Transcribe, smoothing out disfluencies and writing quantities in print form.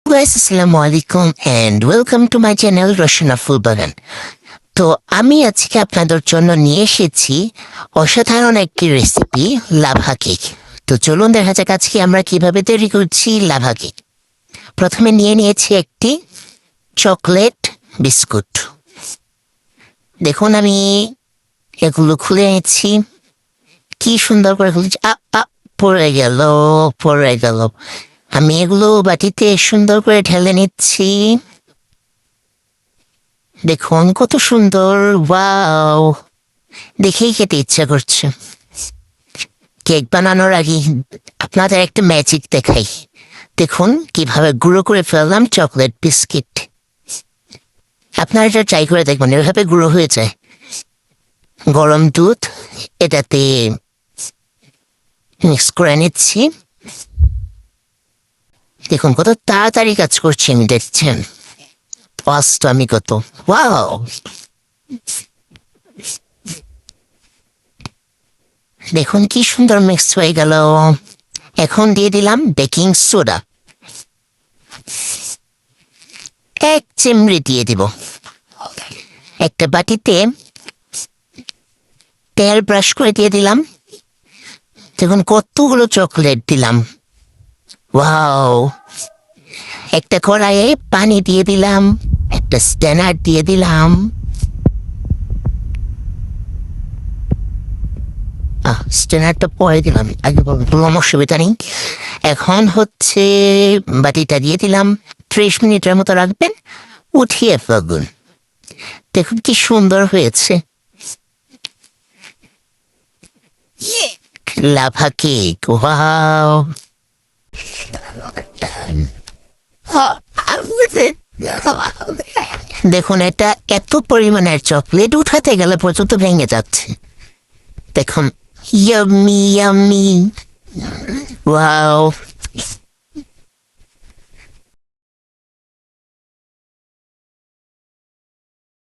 guys, আসসালামু আলাইকুম and welcome to my channel Roshna ফুল বাগান। তো আমি আজকে আপনাদের জন্য নিয়ে এসেছি অসাধারণ একটি রেসিপি লাভা কেক। তো চলুন দেখা যাক আজকে আমরা কিভাবে তৈরি করছি লাভা কেক। প্রথমে নিয়ে নিয়েছি একটি চকলেট বিস্কুট। দেখুন আমি এগুলো খুলে নিচ্ছি, কি সুন্দর করে খুলেছি। পড়ে গেল। আমি এগুলো বাটিতে সুন্দর করে ঢেলে নিচ্ছি। দেখুন কত সুন্দর, ওয়াও, দেখেই খেতে ইচ্ছা করছে। কেক বানানোর আগে আপনাদের একটা ম্যাজিক দেখাই। দেখুন কিভাবে গুঁড়ো করে ফেললাম চকলেট বিস্কিট। আপনারা এটা ট্রাই করে দেখবেন, এভাবে গুঁড়ো হয়ে যায়। গরম দুধ এটাতে মিক্স করে নিচ্ছি। দেখুন কত তাড়াতাড়ি কাজ করছি আমি, দেখছেন ফাস্ট আমি কত, ওয়াও। দেখুন কি সুন্দর মিক্স হয়ে গেল। এখন দিয়ে দিলাম বেকিং সোডা, 1 চিমড়ি দিয়ে দিব। একটা বাটিতে তেল ব্রাশ করে দিয়ে দিলাম। দেখুন কতগুলো চকলেট দিলাম, ওয়াও। একটা কড়াইয়ে পানি দিয়ে দিলাম, একটা স্ট্যানার দিয়ে দিলাম। স্ট্যানারটা পরে দিলাম, আগে বললাম অসুবিধা নেই। এখন হচ্ছে বাটিটা দিয়ে দিলাম, 30 মিনিটের মতো রাখবেন, উঠিয়ে ফেলুন। দেখুন কি সুন্দর হয়েছে লাভা কেক, ওয়াও। দেখুন এটা এত পরিমাণের চকলেট, উঠাতে গেলে পর্যন্ত ভেঙে যাচ্ছে। দেখুন ইয়াম্মি ইয়াম্মি, ওয়াও।